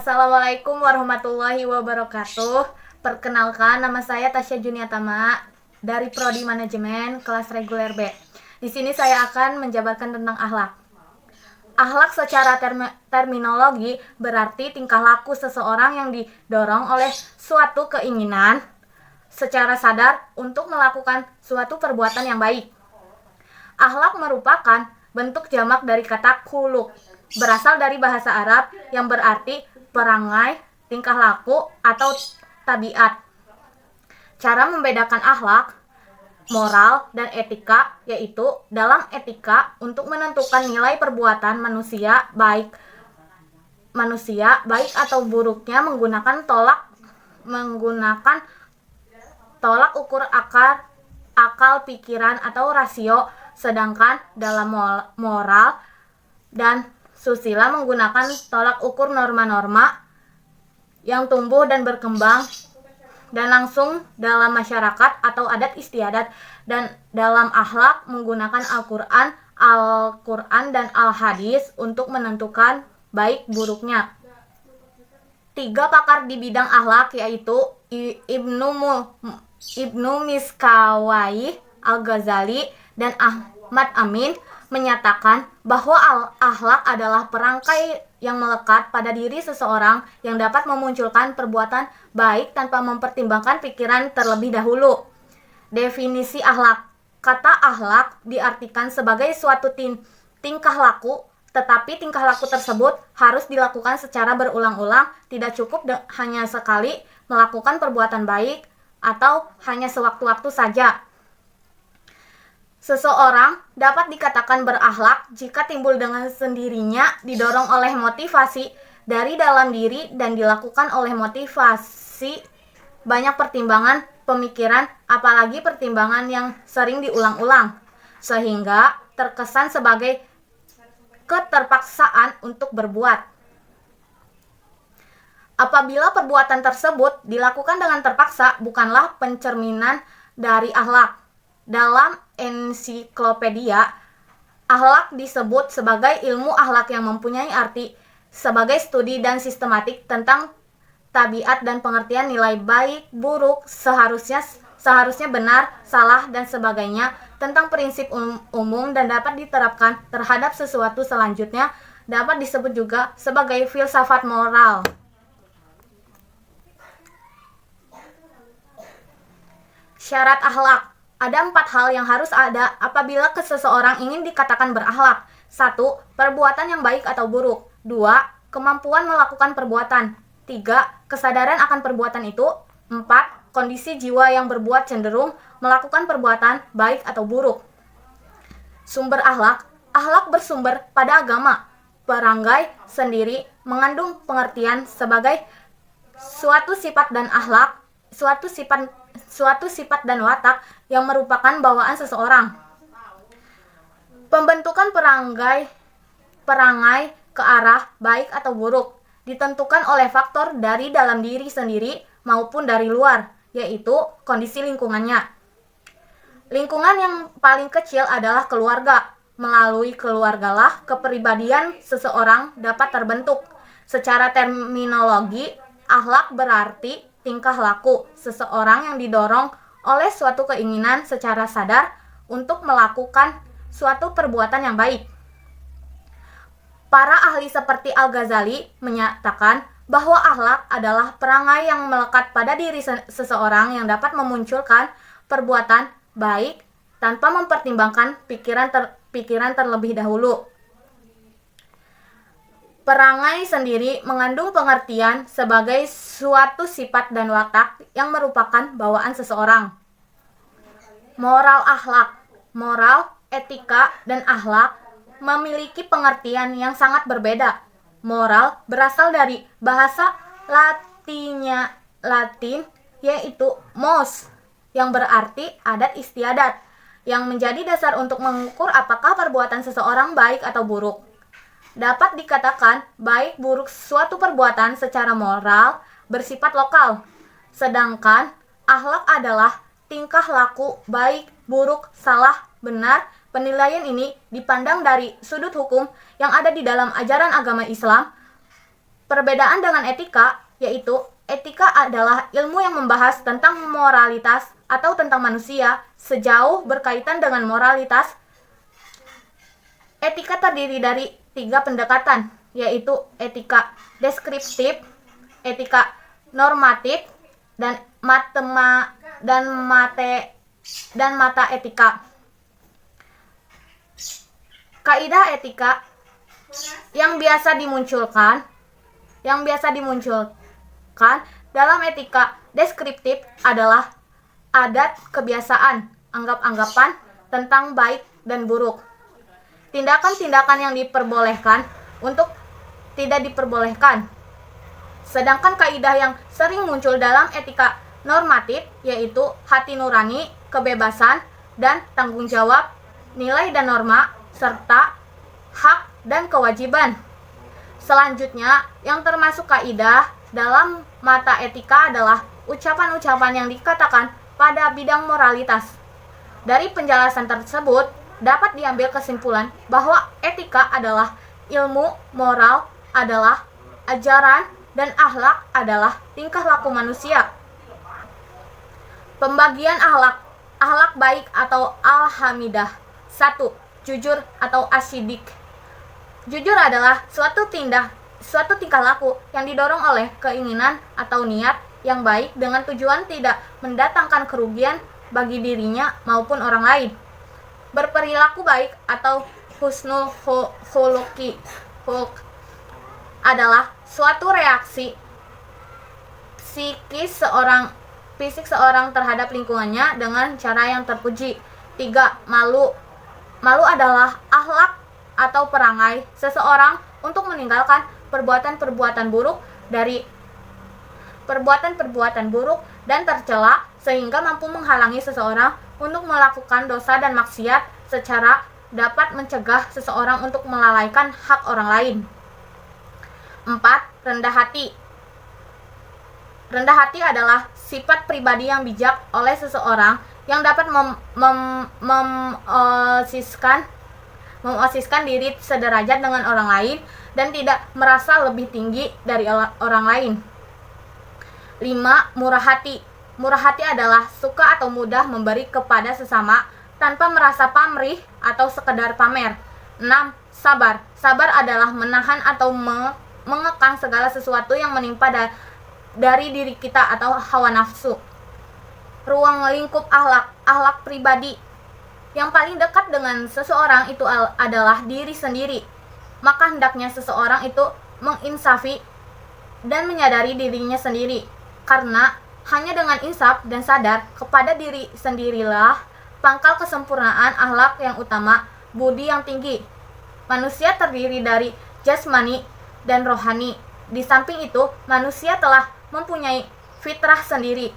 Assalamualaikum warahmatullahi wabarakatuh. Perkenalkan, nama saya Tasya Juniatama dari Prodi Manajemen kelas reguler B. Di sini saya akan menjabarkan tentang akhlak. Akhlak secara terminologi berarti tingkah laku seseorang yang didorong oleh suatu keinginan secara sadar untuk melakukan suatu perbuatan yang baik. Akhlak merupakan bentuk jamak dari kata khuluq, berasal dari bahasa Arab yang berarti perangai, tingkah laku, atau tabiat. Cara membedakan akhlak, moral, dan etika yaitu dalam etika untuk menentukan nilai perbuatan manusia baik atau buruknya menggunakan tolak ukur akal pikiran atau rasio, sedangkan dalam moral dan susila menggunakan tolak ukur norma-norma yang tumbuh dan berkembang dan langsung dalam masyarakat atau adat istiadat, dan dalam akhlak menggunakan Al-Quran dan Al-Hadis untuk menentukan baik buruknya. 3 pakar di bidang akhlak yaitu Ibnu Miskawai, Al-Ghazali, dan Ahmad Amin menyatakan bahwa akhlak adalah perangkai yang melekat pada diri seseorang yang dapat memunculkan perbuatan baik tanpa mempertimbangkan pikiran terlebih dahulu. Definisi akhlak. Kata akhlak diartikan sebagai suatu tingkah laku, tetapi tingkah laku tersebut harus dilakukan secara berulang-ulang, tidak cukup hanya sekali melakukan perbuatan baik atau hanya sewaktu-waktu saja. Seseorang dapat dikatakan berakhlak jika timbul dengan sendirinya, didorong oleh motivasi dari dalam diri dan dilakukan oleh motivasi banyak pertimbangan pemikiran, apalagi pertimbangan yang sering diulang-ulang, sehingga terkesan sebagai keterpaksaan untuk berbuat. Apabila perbuatan tersebut dilakukan dengan terpaksa, bukanlah pencerminan dari akhlak. Dalam ensiklopedia, akhlak disebut sebagai ilmu akhlak yang mempunyai arti sebagai studi dan sistematik tentang tabiat dan pengertian nilai baik, buruk, seharusnya benar, salah, dan sebagainya, tentang prinsip umum dan dapat diterapkan terhadap sesuatu selanjutnya, dapat disebut juga sebagai filsafat moral. Syarat akhlak. Ada 4 hal yang harus ada apabila seseorang ingin dikatakan berakhlak. 1. Perbuatan yang baik atau buruk. 2. Kemampuan melakukan perbuatan. 3. Kesadaran akan perbuatan itu. 4. Kondisi jiwa yang berbuat cenderung melakukan perbuatan baik atau buruk. Sumber akhlak. Akhlak bersumber pada agama. Perangai sendiri mengandung pengertian sebagai suatu sifat dan akhlak, suatu sifat dan watak yang merupakan bawaan seseorang. Pembentukan perangai ke arah baik atau buruk ditentukan oleh faktor dari dalam diri sendiri maupun dari luar, yaitu kondisi lingkungannya. Lingkungan yang paling kecil adalah keluarga. Melalui keluargalah kepribadian seseorang dapat terbentuk. Secara terminologi, akhlak berarti tingkah laku seseorang yang didorong oleh suatu keinginan secara sadar untuk melakukan suatu perbuatan yang baik. Para ahli seperti Al-Ghazali menyatakan bahwa akhlak adalah perangai yang melekat pada diri seseorang yang dapat memunculkan perbuatan baik tanpa mempertimbangkan pikiran terlebih dahulu. Perangai sendiri mengandung pengertian sebagai suatu sifat dan watak yang merupakan bawaan seseorang. Moral akhlak. Moral, etika, dan akhlak memiliki pengertian yang sangat berbeda. Moral berasal dari bahasa Latin yaitu mos, yang berarti adat istiadat, yang menjadi dasar untuk mengukur apakah perbuatan seseorang baik atau buruk. Dapat dikatakan baik buruk suatu perbuatan secara moral bersifat lokal, sedangkan akhlak adalah tingkah laku baik, buruk, salah, benar. Penilaian ini dipandang dari sudut hukum yang ada di dalam ajaran agama Islam. Perbedaan dengan etika, yaitu etika adalah ilmu yang membahas tentang moralitas atau tentang manusia sejauh berkaitan dengan moralitas. Etika terdiri dari 3 pendekatan, yaitu etika deskriptif, etika normatif, dan mata etika. Kaidah etika yang biasa dimunculkan dalam etika deskriptif adalah adat kebiasaan, anggap-anggapan tentang baik dan buruk. Tindakan-tindakan yang diperbolehkan untuk tidak diperbolehkan. Sedangkan kaidah yang sering muncul dalam etika normatif yaitu hati nurani, kebebasan, dan tanggung jawab, nilai dan norma, serta hak dan kewajiban. Selanjutnya, yang termasuk kaidah dalam mata etika adalah ucapan-ucapan yang dikatakan pada bidang moralitas. Dari penjelasan tersebut, dapat diambil kesimpulan bahwa etika adalah ilmu, moral adalah ajaran, dan akhlak adalah tingkah laku manusia. Pembagian akhlak, akhlak baik atau al-hamidah. 1. Jujur atau asyidik. Jujur adalah suatu tingkah laku yang didorong oleh keinginan atau niat yang baik dengan tujuan tidak mendatangkan kerugian bagi dirinya maupun orang lain. Berperilaku baik atau husnul khuluq adalah suatu reaksi fisik seorang terhadap lingkungannya dengan cara yang terpuji. 3. Malu adalah akhlak atau perangai seseorang untuk meninggalkan perbuatan-perbuatan buruk dan tercela sehingga mampu menghalangi seseorang untuk melakukan dosa dan maksiat secara dapat mencegah seseorang untuk melalaikan hak orang lain. 4. Rendah hati. Rendah hati adalah sifat pribadi yang bijak oleh seseorang yang dapat memosisikan diri sederajat dengan orang lain dan tidak merasa lebih tinggi dari orang lain. 5. Murah hati. Murah hati adalah suka atau mudah memberi kepada sesama tanpa merasa pamrih atau sekedar pamer. 6. Sabar. Sabar adalah menahan atau mengekang segala sesuatu yang menimpa dari diri kita atau hawa nafsu. Ruang lingkup akhlak. Akhlak pribadi. Yang paling dekat dengan seseorang itu adalah diri sendiri. Maka hendaknya seseorang itu menginsafi dan menyadari dirinya sendiri. Karena hanya dengan insaf dan sadar kepada diri sendirilah pangkal kesempurnaan akhlak yang utama, budi yang tinggi. Manusia terdiri dari jasmani dan rohani. Di samping itu, manusia telah mempunyai fitrah sendiri.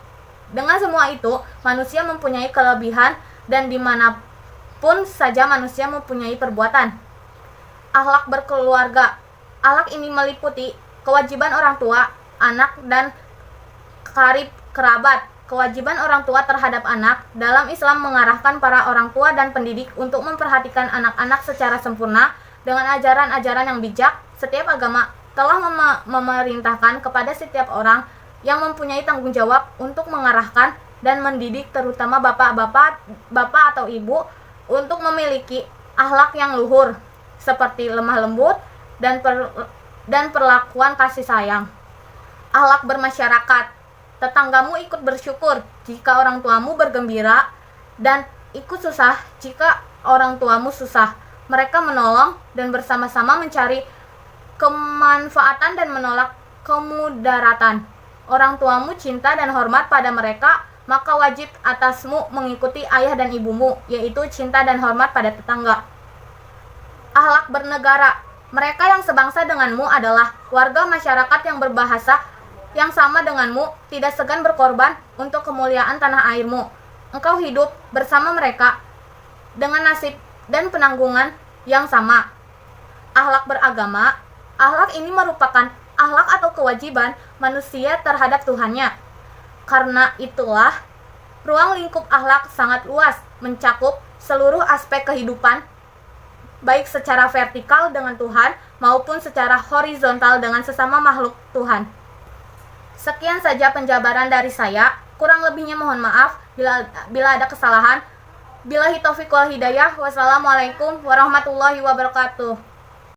Dengan semua itu, manusia mempunyai kelebihan dan dimanapun saja manusia mempunyai perbuatan. Akhlak berkeluarga. Akhlak ini meliputi kewajiban orang tua, anak, dan karib kerabat. Kewajiban orang tua terhadap anak dalam Islam mengarahkan para orang tua dan pendidik untuk memperhatikan anak-anak secara sempurna dengan ajaran-ajaran yang bijak. Setiap agama telah memerintahkan kepada setiap orang yang mempunyai tanggung jawab untuk mengarahkan dan mendidik terutama bapak atau ibu untuk memiliki akhlak yang luhur seperti lemah lembut dan perlakuan kasih sayang. Akhlak bermasyarakat. Tetanggamu ikut bersyukur jika orang tuamu bergembira dan ikut susah jika orang tuamu susah. Mereka menolong dan bersama-sama mencari kemanfaatan dan menolak kemudaratan. Orang tuamu cinta dan hormat pada mereka, maka wajib atasmu mengikuti ayah dan ibumu, yaitu cinta dan hormat pada tetangga. Akhlak bernegara. Mereka yang sebangsa denganmu adalah warga masyarakat yang berbahasa yang sama denganmu, tidak segan berkorban untuk kemuliaan tanah airmu. Engkau hidup bersama mereka dengan nasib dan penanggungan yang sama. Akhlak beragama. Akhlak ini merupakan akhlak atau kewajiban manusia terhadap Tuhannya. Karena itulah, ruang lingkup akhlak sangat luas, mencakup seluruh aspek kehidupan, baik secara vertikal dengan Tuhan maupun secara horizontal dengan sesama makhluk Tuhan. Sekian saja penjabaran dari saya. Kurang lebihnya mohon maaf bila ada kesalahan. Billahi taufiq wal hidayah. Wassalamualaikum warahmatullahi wabarakatuh.